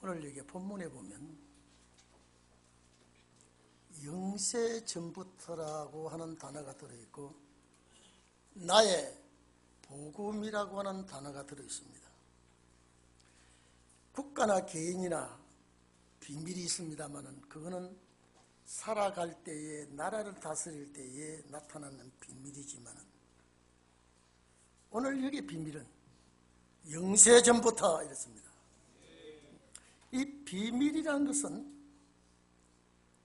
오늘 여기 본문에 보면 영세 전부터라고 하는 단어가 들어있고 나의 복음이라고 하는 단어가 들어있습니다. 국가나 개인이나 비밀이 있습니다만 그거는 살아갈 때에 나라를 다스릴 때에 나타나는 비밀이지만 오늘 여기 비밀은 영세 전부터 이랬습니다. 이 비밀이라는 것은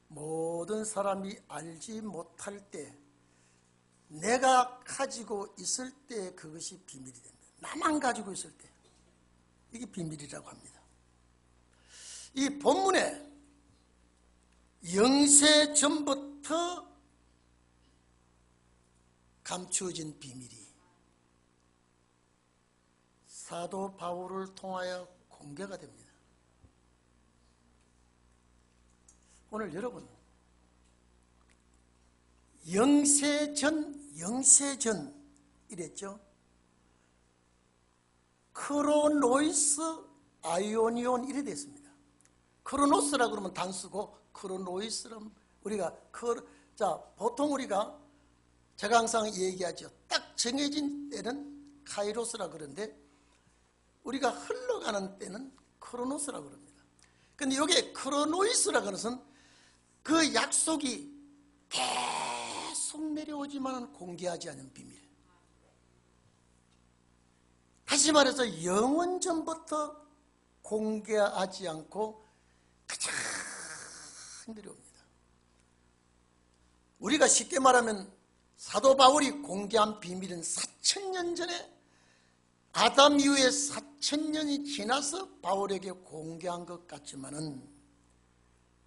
모든 사람이 알지 못할 때 내가 가지고 있을 때 그것이 비밀이 됩니다. 나만 가지고 있을 때 이게 비밀이라고 합니다. 이 본문에 영세 전부터 감추어진 비밀이 사도 바울을 통하여 공개가 됩니다. 오늘 여러분 영세전 이랬죠. 크로노이스 아이오니온 이래 됐습니다. 크로노스라 그러면 단수고 크로노이스는 우리가 보통 우리가 제가 항상 얘기하죠. 딱 정해진 때는 카이로스라 그러는데 우리가 흘러가는 때는 크로노스라 그럽니다. 근데 여기에 크로노이스라 그런 것은 그 약속이 계속 내려오지만 공개하지 않은 비밀. 다시 말해서 영원 전부터 공개하지 않고 가장 내려옵니다. 우리가 쉽게 말하면 사도 바울이 공개한 비밀은 4000년 전에 아담 이후에 4000년이 지나서 바울에게 공개한 것 같지만은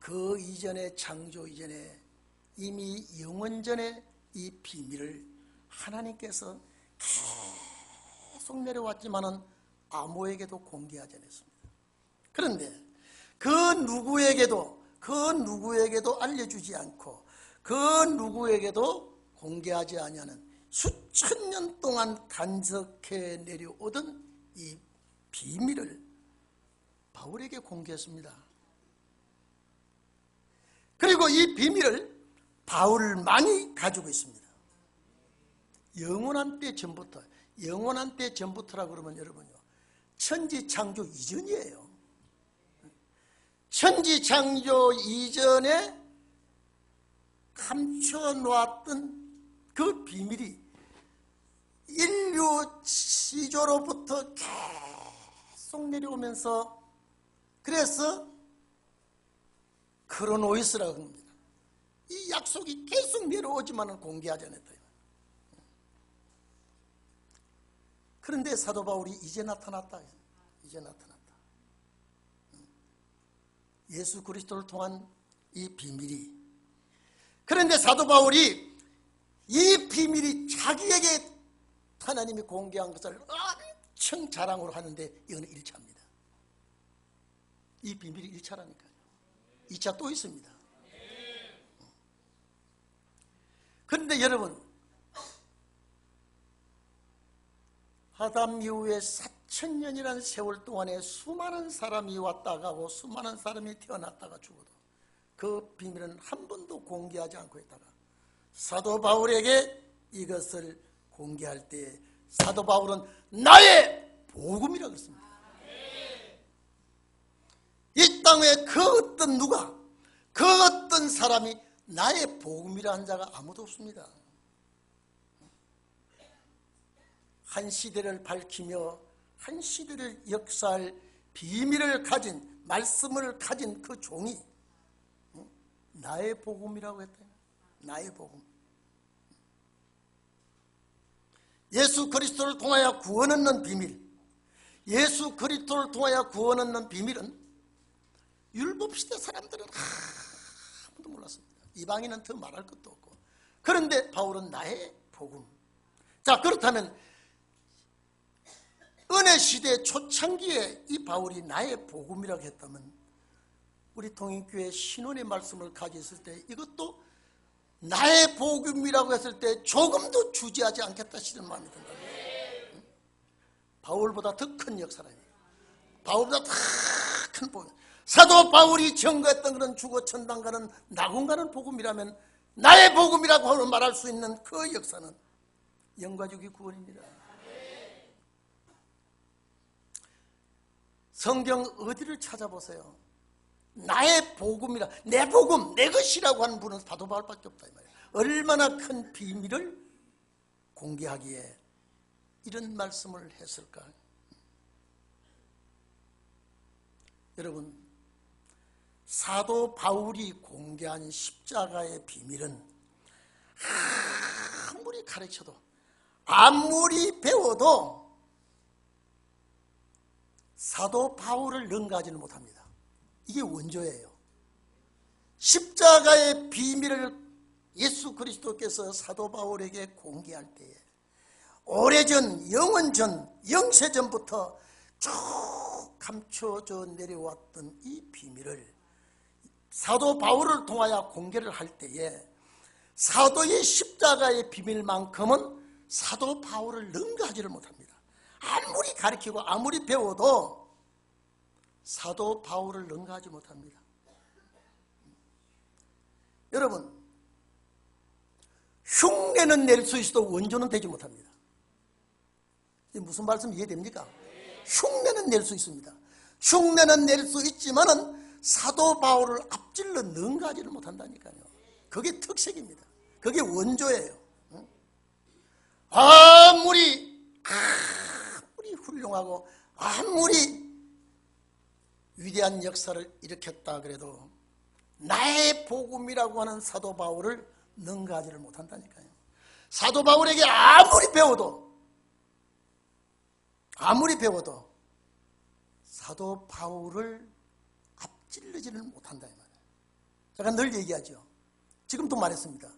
그 이전에 창조 이전에 이미 영원전에 이 비밀을 하나님께서 계속 내려왔지만은 아무에게도 공개하지 않았습니다. 그런데 그 누구에게도 알려주지 않고 그 누구에게도 공개하지 아니하는 수천 년 동안 간섭해 내려오던 이 비밀을 바울에게 공개했습니다. 그리고 이 비밀을 바울만이 가지고 있습니다. 영원한 때 전부터, 영원한 때 전부터라고 그러면 여러분요, 천지 창조 이전이에요. 천지 창조 이전에 감춰놓았던 그 비밀이 인류 시조로부터 계속 내려오면서 그래서 크로노이스라고 합니다. 이 약속이 계속 내려오지만 공개하지 않았다. 그런데 사도 바울이 이제 나타났다. 이제 나타났다. 예수 그리스도를 통한 이 비밀이. 그런데 사도 바울이 이 비밀이 자기에게 하나님이 공개한 것을 엄청 자랑으로 하는데 이거는 1차입니다. 이 비밀이 1차라니까요. 2차 또 있습니다. 그런데 여러분, 아담 이후에 4000년이라는 세월 동안에 수많은 사람이 왔다 가고 수많은 사람이 태어났다가 죽어도 그 비밀은 한 번도 공개하지 않고 있다가 사도 바울에게 이것을 공개할 때 사도 바울은 나의 복음이라고 했습니다. 이 땅에 그 어떤 누가, 그 어떤 사람이 나의 복음이라 한 자가 아무도 없습니다. 한 시대를 밝히며 한 시대를 역사할 비밀을 가진, 말씀을 가진 그 종이 나의 복음이라고 했다. 나의 복음. 예수 그리스도를 통하여 구원 얻는 비밀. 예수 그리스도를 통하여 구원 얻는 비밀은 율법시대 사람들은 아무도 몰랐습니다. 이방인은 더 말할 것도 없고. 그런데 바울은 나의 복음. 자, 그렇다면 은혜시대 초창기에 이 바울이 나의 복음이라고 했다면 우리 통일교회 신원의 말씀을 가졌을 때 이것도 나의 복음이라고 했을 때 조금도 주저하지 않겠다 싶은 마음이 든다. 바울보다 더 큰 역사라니. 바울보다 더 큰 큰 복음. 사도 바울이 증거했던 그런 죽어 천당 가는 낙원 가는 복음이라면 나의 복음이라고 말할 수 있는 그 역사는 영과주기 구원입니다. 성경 어디를 찾아보세요. 나의 복음이라, 내 복음, 내 것이라고 하는 분은 사도 바울밖에 없다 이 말이에요. 얼마나 큰 비밀을 공개하기에 이런 말씀을 했을까? 여러분, 사도 바울이 공개한 십자가의 비밀은 아무리 가르쳐도, 아무리 배워도 사도 바울을 능가하지는 못합니다. 이게 원조예요. 십자가의 비밀을 예수 그리스도께서 사도 바울에게 공개할 때에 오래전, 영원전, 영세전부터 쭉 감춰져 내려왔던 이 비밀을 사도 바울을 통하여 공개를 할 때에 사도의 십자가의 비밀만큼은 사도 바울을 능가하지를 못합니다. 아무리 가르치고 아무리 배워도 사도 바울을 능가하지 못합니다. 여러분, 흉내는 낼 수 있어도 원조는 되지 못합니다. 이게 무슨 말씀 이해됩니까? 흉내는 낼 수 있습니다. 흉내는 낼 수 있지만은 사도 바울을 앞질러 능가하지를 못한다니까요. 그게 특색입니다. 그게 원조예요. 아무리 훌륭하고 아무리 위대한 역사를 일으켰다 그래도 나의 복음이라고 하는 사도 바울을 능가하지를 못한다니까요. 사도 바울에게 아무리 배워도 사도 바울을 앞질르지를 못한다 이 말이에요. 제가 늘 얘기하죠. 지금도 말했습니다.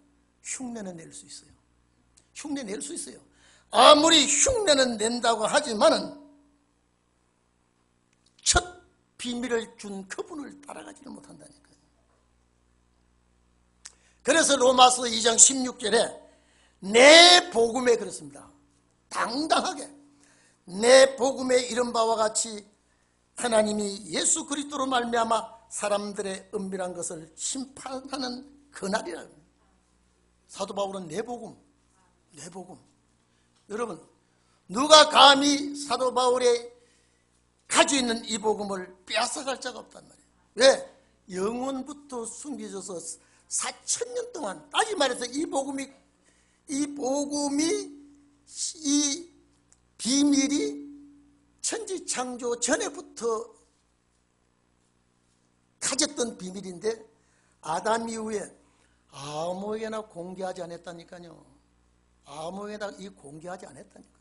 흉내는 낼 수 있어요. 흉내 낼 수 있어요. 아무리 흉내는 낸다고 하지만은 첫 비밀을 준 그분을 따라가지를 못한다니까요. 그래서 로마서 2장 16절에 내 복음에 그렇습니다. 당당하게 내 복음에 이른 바와 같이 하나님이 예수 그리스도로 말미암아 사람들의 은밀한 것을 심판하는 그날이라. 사도 바울은 내 복음. 여러분, 누가 감히 사도 바울의 가지고 있는 이 복음을 빼앗아갈 자가 없단 말이에요. 왜? 영원부터 숨겨져서 4,000년 동안, 다시 말해서 이 비밀이 천지창조 전에부터 가졌던 비밀인데 아담 이후에 아무에게나 공개하지 않았다니까요. 아무에게나 공개하지 않았다니까요.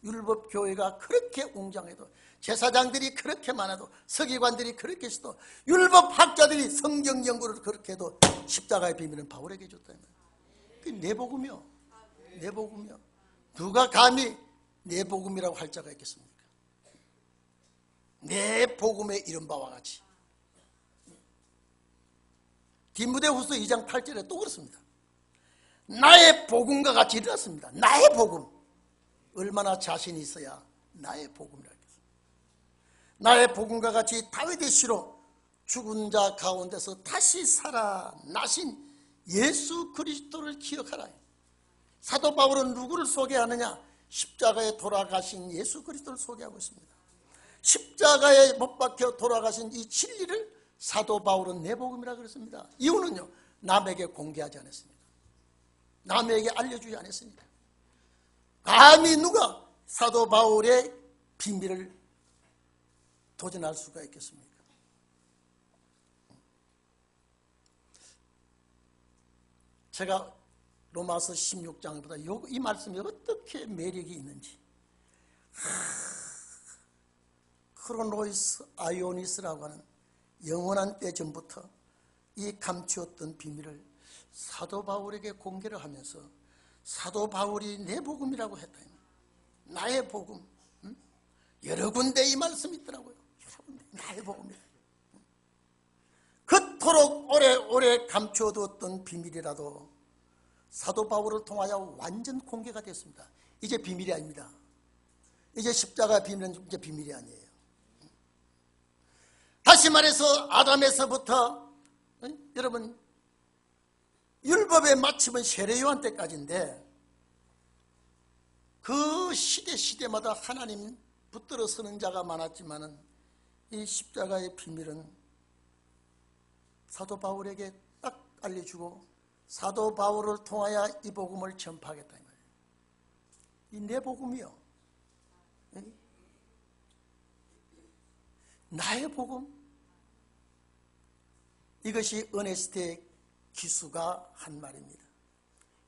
율법교회가 그렇게 웅장해도, 제사장들이 그렇게 많아도, 서기관들이 그렇게 해도, 율법학자들이 성경 연구를 그렇게 해도 십자가의 비밀은 바울에게 줬다. 그게 내 복음이요. 누가 감히 내 복음이라고 할 자가 있겠습니까? 내 복음에 이른 바와 같이. 디모데후서 2장 8절에 또 그렇습니다. 나의 복음과 같이 일어났습니다. 나의 복음. 얼마나 자신이 있어야 나의 복음이라고 했습니다. 나의 복음과 같이 다윗의 시로 죽은 자 가운데서 다시 살아나신 예수 그리스도를 기억하라. 사도 바울은 누구를 소개하느냐? 십자가에 돌아가신 예수 그리스도를 소개하고 있습니다. 십자가에 못 박혀 돌아가신 이 진리를 사도 바울은 내 복음이라고 그랬습니다. 이유는요, 남에게 공개하지 않았습니다. 남에게 알려주지 않았으니까. 감히 누가 사도 바울의 비밀을 도전할 수가 있겠습니까? 제가 로마서 16장보다 이 말씀이 어떻게 매력이 있는지, 크로노이스 아이오니스라고 하는 영원한 때 전부터 이 감추었던 비밀을 사도 바울에게 공개를 하면서 사도 바울이 내 복음이라고 했다. 나의 복음. 여러 군데 이 말씀이 있더라고요. 여러 군데 나의 복음이다. 그토록 오래오래 감춰두었던 비밀이라도 사도 바울을 통하여 완전 공개가 됐습니다. 이제 비밀이 아닙니다. 이제 십자가 비밀은 이제 비밀이 아니에요. 다시 다시 말해서 아담에서부터 여러분 율법의 마침은 세례요한 때까지인데 그 시대마다 하나님 붙들어 서는 자가 많았지만은 이 십자가의 비밀은 사도 바울에게 딱 알려주고 사도 바울을 통하여 이 복음을 전파하겠다 이 말이에요. 이 내 복음이요, 나의 복음, 이것이 어네스트 기수가 한 말입니다.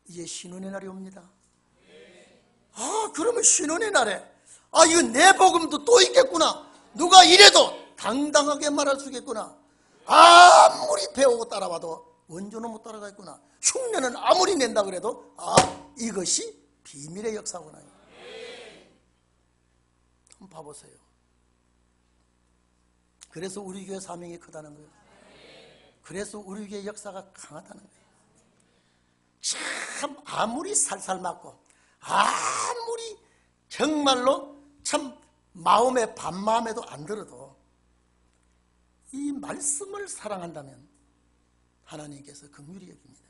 이제 신혼의 날이 옵니다. 그러면 신혼의 날에 이거 내 복음도 또 있겠구나, 누가 이래도 당당하게 말할 수 있겠구나, 아무리 배우고 따라와도 원조는 못 따라가겠구나, 흉내는 아무리 낸다 그래도 이것이 비밀의 역사구나. 한번 봐보세요. 그래서 우리 교회 사명이 크다는 거예요. 그래서 우리 교회 역사가 강하다는 거예요. 참 아무리 살살 맞고 아무리 정말로 참 마음에 반마음에도 안 들어도 이 말씀을 사랑한다면 하나님께서 긍휼히 여깁니다.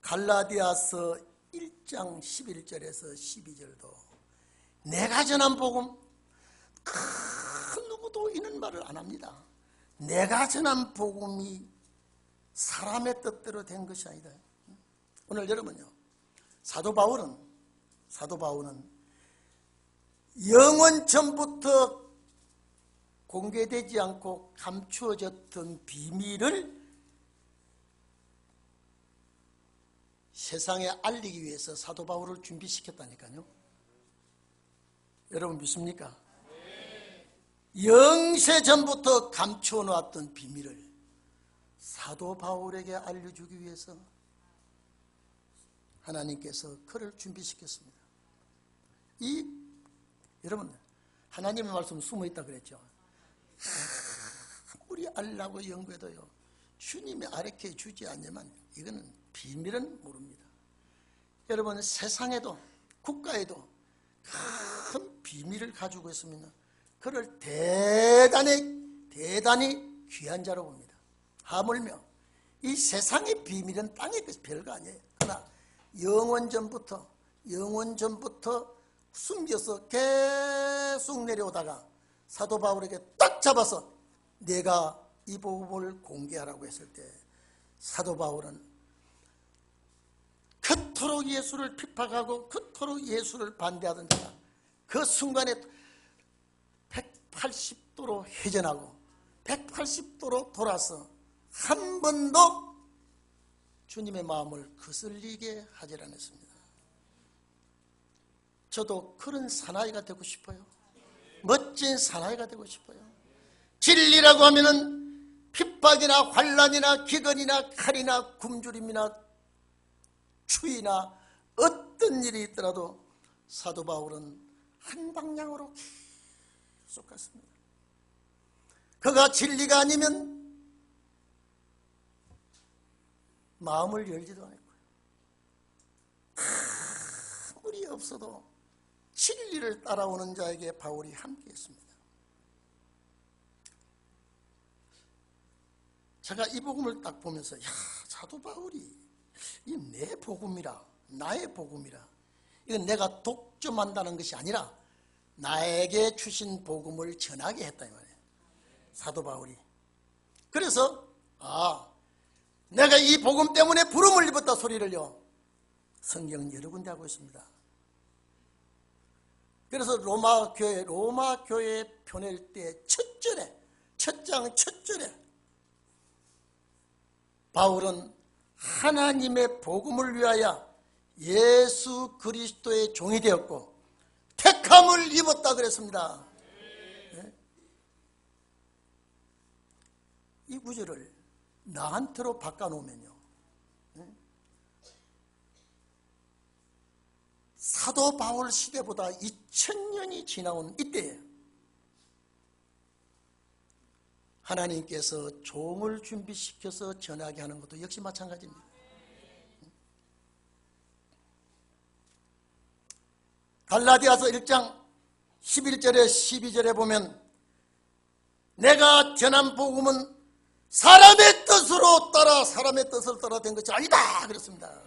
갈라디아서 1장 11절에서 12절도 내가 전한 복음, 그 누구도 이런 말을 안 합니다. 내가 전한 복음이 사람의 뜻대로 된 것이 아니다. 오늘 여러분요, 사도 바울은 영원 전부터 공개되지 않고 감추어졌던 비밀을 세상에 알리기 위해서 사도 바울을 준비시켰다니까요. 여러분 믿습니까? 영세 전부터 감추어 놓았던 비밀을 사도 바울에게 알려주기 위해서 하나님께서 그를 준비시켰습니다. 여러분, 하나님의 말씀은 숨어있다 그랬죠. 아무리 알라고 연구해도요, 주님이 알게 주지 않으면 이거는 비밀은 모릅니다. 여러분, 세상에도 국가에도 큰 비밀을 가지고 있습니다. 그를 대단히 귀한 자로 봅니다. 하물며 이 세상의 비밀은 땅의 것이 별거 아니에요. 그러나 영원 전부터 숨겨서 계속 내려오다가 사도 바울에게 딱 잡아서 내가 이 복음을 공개하라고 했을 때 사도 바울은 그토록 예수를 핍박하고 그토록 예수를 반대하던 자가 그 순간에 180도로 회전하고 180도로 돌아서 한 번도 주님의 마음을 거슬리게 하질 않았습니다. 저도 그런 사나이가 되고 싶어요. 멋진 사나이가 되고 싶어요. 진리라고 하면은 핍박이나 환난이나 기근이나 칼이나 굶주림이나 추위나 어떤 일이 있더라도 사도 바울은 한 방향으로 계속 갔습니다. 그가 진리가 아니면 마음을 열지도 않았고요. 아무리 없어도 진리를 따라오는 자에게 바울이 함께했습니다. 제가 이 복음을 딱 보면서 사도 바울이 이 내 복음이라, 나의 복음이라, 이건 내가 독점한다는 것이 아니라 나에게 주신 복음을 전하게 했다 이 말이에요, 사도 바울이. 그래서 내가 이 복음 때문에 부름을 입었다 소리를요, 성경은 여러 군데 하고 있습니다. 그래서 로마 교회에 보낼 때 첫 절에 바울은 하나님의 복음을 위하여 예수 그리스도의 종이 되었고 택함을 입었다 그랬습니다. 네? 이 구절을 나한테로 바꿔놓으면요, 네? 사도 바울 시대보다 2000년이 지나온 이때에 하나님께서 종을 준비시켜서 전하게 하는 것도 역시 마찬가지입니다. 갈라디아서 1장 11절에 12절에 보면 내가 전한 복음은 사람의 뜻으로 따라 사람의 뜻을 따라 된 것이 아니다 그랬습니다.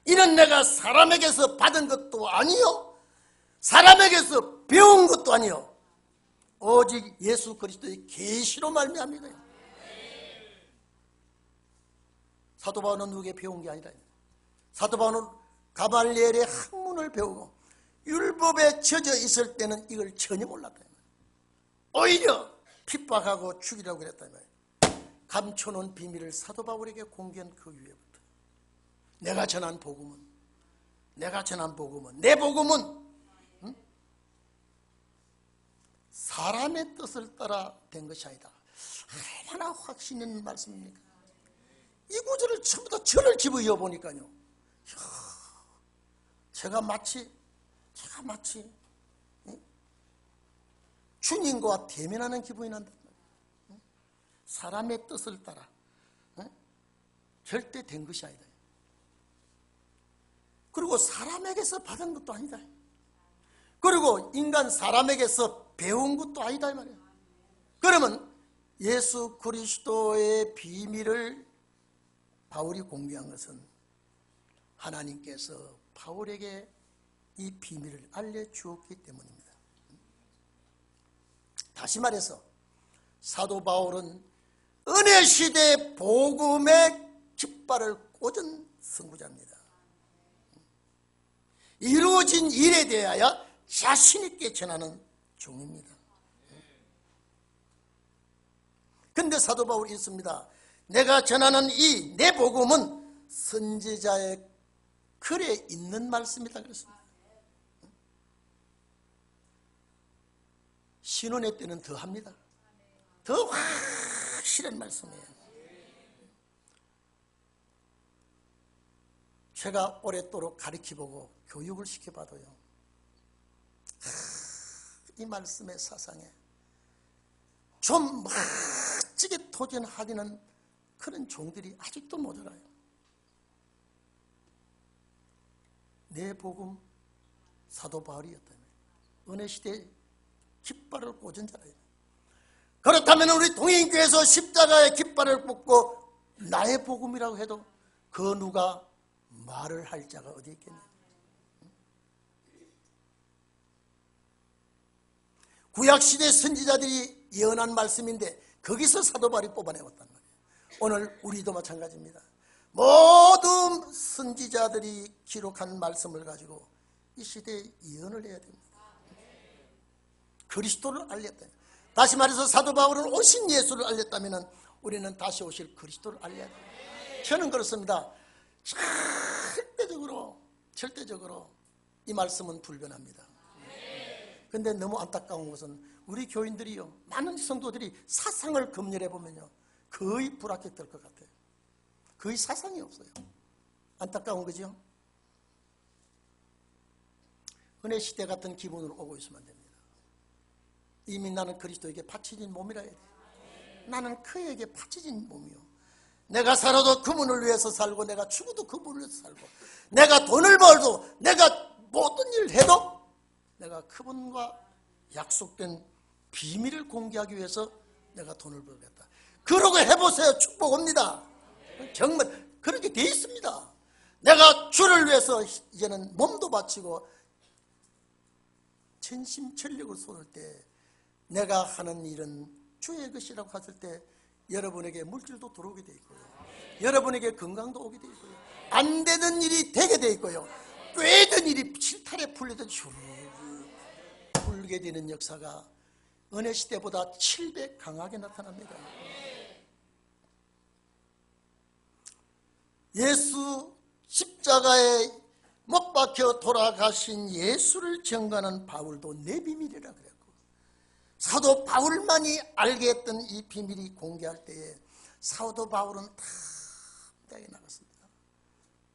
이는 내가 사람에게서 받은 것도 아니요 사람에게서 배운 것도 아니요 오직 예수 그리스도의 계시로 말미암니다. 사도 바울은 누구에게 배운 게 아니다. 사도 바울은 가말리엘의 학문을 배우고 율법에 젖어 있을 때는 이걸 전혀 몰랐다. 오히려 핍박하고 죽이라고 그랬다. 감춰놓은 비밀을 사도 바울에게 공개한 그 이후부터 내가 전한 복음은 내 복음은 사람의 뜻을 따라 된 것이 아니다. 얼마나 확신 있는 말씀입니까? 이 구절을 전부 다 저를 집어이어 보니까요, 제가 마치 주님과 대면하는 기분이 난단 말이에요. 사람의 뜻을 따라 절대 된 것이 아니다. 그리고 사람에게서 받은 것도 아니다. 그리고 인간 사람에게서 배운 것도 아니다 이 말이에요. 그러면 예수 그리스도의 비밀을 바울이 공개한 것은 하나님께서 바울에게 이 비밀을 알려주었기 때문입니다. 다시 말해서 사도 바울은 은혜시대 복음의 깃발을 꽂은 선구자입니다. 이루어진 일에 대하여 자신 있게 전하는 종입니다. 근데 사도 바울이 있습니다. 내가 전하는 이 내 복음은 선지자의 글에 있는 말씀이다 그랬습니다. 신혼의 때는 더 합니다. 더 확실한 말씀이에요. 제가 오랫도록 가르쳐보고 교육을 시켜봐도요, 이 말씀의 사상에 좀 멋지게 도전하기는 그런 종들이 아직도 모자라요. 내 복음 사도 바울이었다면 은혜시대 깃발을 꽂은 자라요. 그렇다면 우리 동행교회에서 십자가의 깃발을 꽂고 나의 복음이라고 해도 그 누가 말을 할 자가 어디 있겠냐. 구약시대 선지자들이 예언한 말씀인데 거기서 사도 바울이 뽑아내었단 말이에요. 오늘 우리도 마찬가지입니다. 모든 선지자들이 기록한 말씀을 가지고 이 시대에 예언을 해야 됩니다. 그리스도를 알렸다. 다시 말해서 사도 바울은 오신 예수를 알렸다면 우리는 다시 오실 그리스도를 알려야 됩니다. 저는 그렇습니다. 절대적으로 이 말씀은 불변합니다. 그런데 너무 안타까운 것은 우리 교인들이요, 많은 성도들이 사상을 검열해 보면요, 거의 불합격될 것 같아요. 거의 사상이 없어요. 안타까운 거죠. 은혜 시대 같은 기분으로 오고 있으면 안 됩니다. 이미 나는 그리스도에게 바쳐진 몸이라 해야 돼요. 나는 그에게 바쳐진 몸이요, 내가 살아도 그분을 위해서 살고 내가 죽어도 그분을 위해서 살고 내가 돈을 벌도 내가 모든 일을 해도 내가 그분과 약속된 비밀을 공개하기 위해서 내가 돈을 벌겠다. 그러고 해보세요. 축복 옵니다. 정말 그렇게 돼 있습니다. 내가 주를 위해서 이제는 몸도 바치고 전심전력을 쏟을 때 내가 하는 일은 주의 것이라고 했을 때 여러분에게 물질도 들어오게 돼 있고요, 여러분에게 건강도 오게 돼 있고요, 안 되는 일이 되게 돼 있고요, 꿰든 일이 실타래 풀리듯 쭉 풀게 되는 역사가 은혜 시대보다 7배 강하게 나타납니다. 예수 십자가에 못 박혀 돌아가신 예수를 증거하는 바울도 내 비밀이라 그랬고, 사도 바울만이 알게 했던 이 비밀이 공개할 때에 사도 바울은 담대하게 나갔습니다.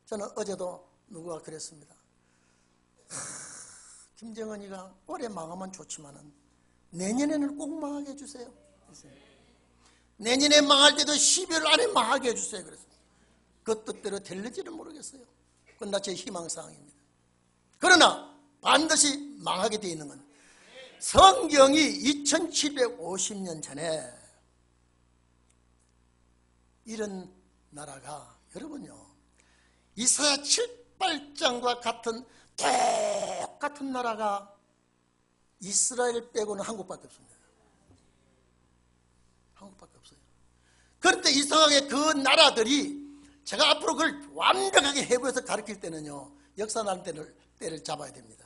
저는 어제도 누구가 그랬습니다. 김정은이가 올해 망하면 좋지만은 내년에는 꼭 망하게 해주세요. 내년에 망할 때도 12월 안에 망하게 해주세요. 그랬습니다. 그 뜻대로 될는지는 모르겠어요. 그건 제 희망사항입니다. 그러나 반드시 망하게 되어 있는 건 성경이 2750년 전에 이런 나라가 여러분요 이사야 7, 8장과 같은 똑같은 나라가 이스라엘 빼고는 한국밖에 없습니다. 한국밖에 없어요. 그런데 이상하게 그 나라들이 제가 앞으로 그걸 완벽하게 해부해서 가르칠 때는요 역사 나는 때를 잡아야 됩니다.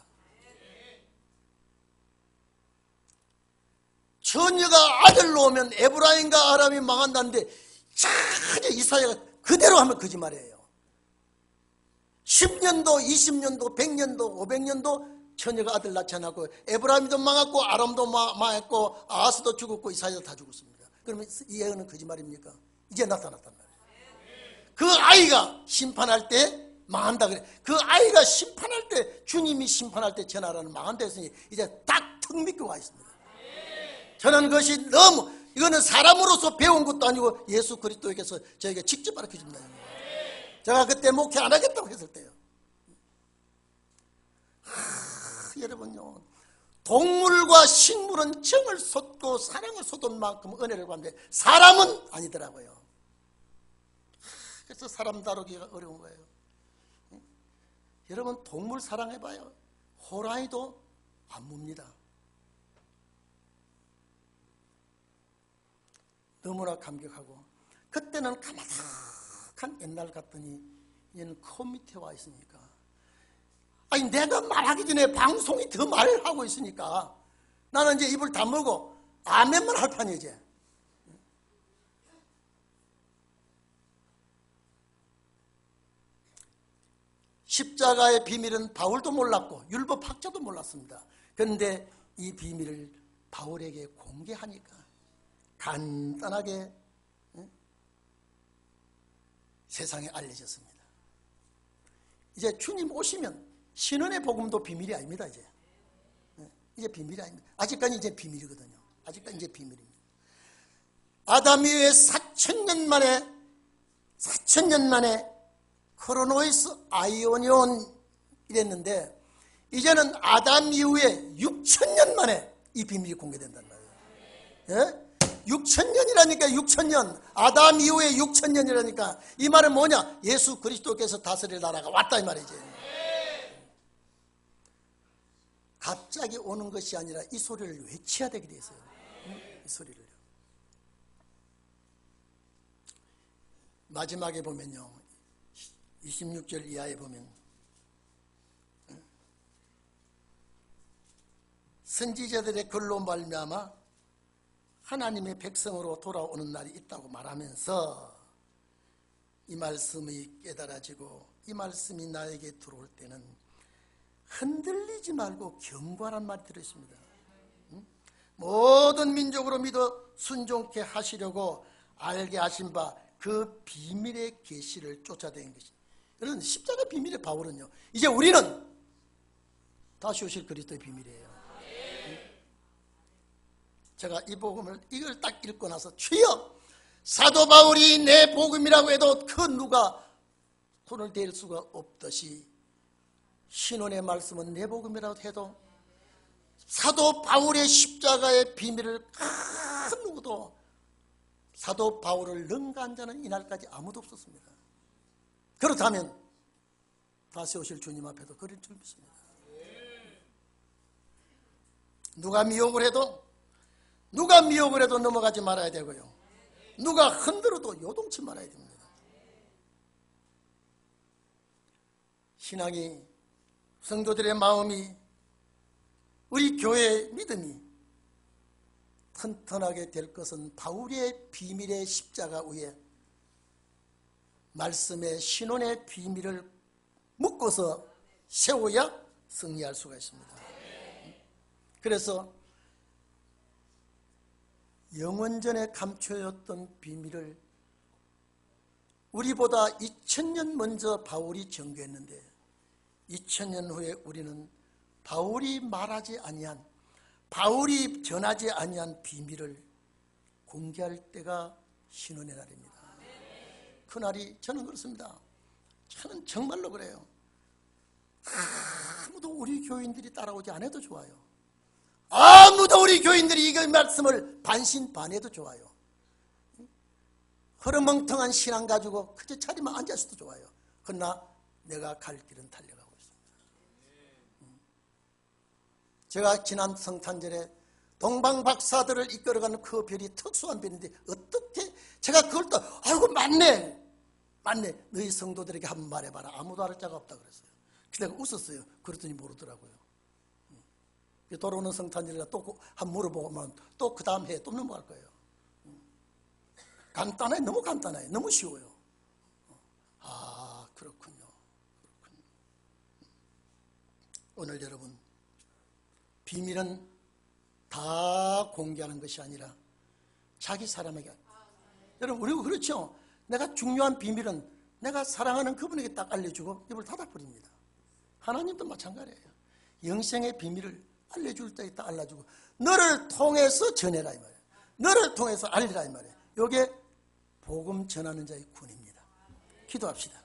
처녀가 아들 놓으면 에브라임과 아람이 망한다는데 전혀 이사야가 그대로 하면 거짓말이에요. 10년도 20년도 100년도 500년도 처녀가 아들 낳지 않았고 에브라임도 망했고 아람도 망했고 아하스도 죽었고 이사야도 다 죽었습니다. 그러면 이 예언은 거짓말입니까? 이제 나타났단 말이에요. 그 아이가 심판할 때 망한다 그래. 그 아이가 심판할 때 주님이 심판할 때 저 나라는 망한다 했으니 이제 딱 턱 믿고 와 있습니다. 저는 그것이 너무 이거는 사람으로서 배운 것도 아니고 예수 그리스도에게서 저에게 직접 가르쳐 줍니다. 제가 그때 목회 안 하겠다고 했을 때요. 여러분요 동물과 식물은 정을 쏟고 사랑을 쏟은 만큼 은혜를 받는데 사람은 아니더라고요. 그래서 사람 다루기가 어려운 거예요. 여러분 동물 사랑해봐요. 호랑이도 안 뭅니다. 너무나 감격하고 그때는 가마닥한 옛날 같더니 얘는 컴퓨터에 와 있으니까 아니 내가 말하기 전에 방송이 더 말을 하고 있으니까 나는 이제 입을 다물고 아멘만 할 판이지. 이제 십자가의 비밀은 바울도 몰랐고 율법학자도 몰랐습니다. 그런데 이 비밀을 바울에게 공개하니까 간단하게 세상에 알려졌습니다. 이제 주님 오시면 신원의 복음도 비밀이 아닙니다. 이제 비밀이 아닙니다. 아직까지 이제 비밀이거든요. 아직까지 이제 비밀입니다. 아담 이후에 4,000년 만에 크로노이스 아이오니온 이랬는데 이제는 아담 이후에 6,000년 만에 이 비밀이 공개된단 말이에요. 예? 6,000년이라니까 6,000년 아담 이후에 6,000년이라니까 이 말은 뭐냐 예수 그리스도께서 다스릴 나라가 왔다 이 말이지. 갑자기 오는 것이 아니라 이 소리를 외쳐야 되게 돼 있어요. 이 소리를 마지막에 보면요 26절 이하에 보면 선지자들의 글로 말미암아 하나님의 백성으로 돌아오는 날이 있다고 말하면서 이 말씀이 깨달아지고 이 말씀이 나에게 들어올 때는 흔들리지 말고 경고하란 말이 들어있습니다. 모든 민족으로 믿어 순종케 하시려고 알게 하신 바 그 비밀의 계시를 쫓아다니는 것이. 여러분 십자가 비밀의 바울은요 이제 우리는 다시 오실 그리스도의 비밀이에요. 제가 이 복음을 이걸 딱 읽고 나서 주여 사도 바울이 내 복음이라고 해도 그 누가 손을 댈 수가 없듯이 신원의 말씀은 내 복음이라고 해도 사도 바울의 십자가의 비밀을 그 누구도 사도 바울을 능가한 자는 이날까지 아무도 없었습니다. 그렇다면 다시 오실 주님 앞에도 그럴 줄 믿습니다. 누가 미혹을 해도 넘어가지 말아야 되고요. 누가 흔들어도 요동치 말아야 됩니다. 신앙이 성도들의 마음이 우리 교회의 믿음이 튼튼하게 될 것은 바울의 비밀의 십자가 위에 말씀의 신원의 비밀을 묶어서 세워야 승리할 수가 있습니다. 그래서 영원전에 감춰졌던 비밀을 우리보다 2000년 먼저 바울이 전개했는데 2000년 후에 우리는 바울이 말하지 아니한 바울이 전하지 아니한 비밀을 공개할 때가 신원의 날입니다. 그날이 저는 그렇습니다. 저는 정말로 그래요. 아무도 우리 교인들이 따라오지 않아도 좋아요. 아무도 우리 교인들이 이 말씀을 반신반해도 좋아요. 흐르멍텅한 신앙 가지고 그저 자리만 앉아서도 좋아요. 그러나 내가 갈 길은 달려가고 있습니다. 제가 지난 성탄절에 동방 박사들을 이끌어가는 그 별이 특수한 별인데 어떻게 제가 그걸 또 아이고 맞네 너희 성도들에게 한번 말해봐라. 아무도 알 자가 없다 그랬어요. 그래서 내가 웃었어요. 그랬더니 모르더라고요. 돌아오는 성탄절에 또 한번 물어보면 또 그 다음 해에 또 넘어갈 거예요. 간단해. 너무 간단해요. 너무 쉬워요. 아 그렇군요. 오늘 여러분 비밀은 다 공개하는 것이 아니라 자기 사람에게. 여러분 우리가 그렇죠. 내가 중요한 비밀은 내가 사랑하는 그분에게 딱 알려주고 입을 닫아버립니다. 하나님도 마찬가지예요. 영생의 비밀을 알려줄 때 딱 알려주고 너를 통해서 전해라 이 말이에요. 너를 통해서 알리라 이 말이에요. 이게 복음 전하는 자의 군입니다. 기도합시다.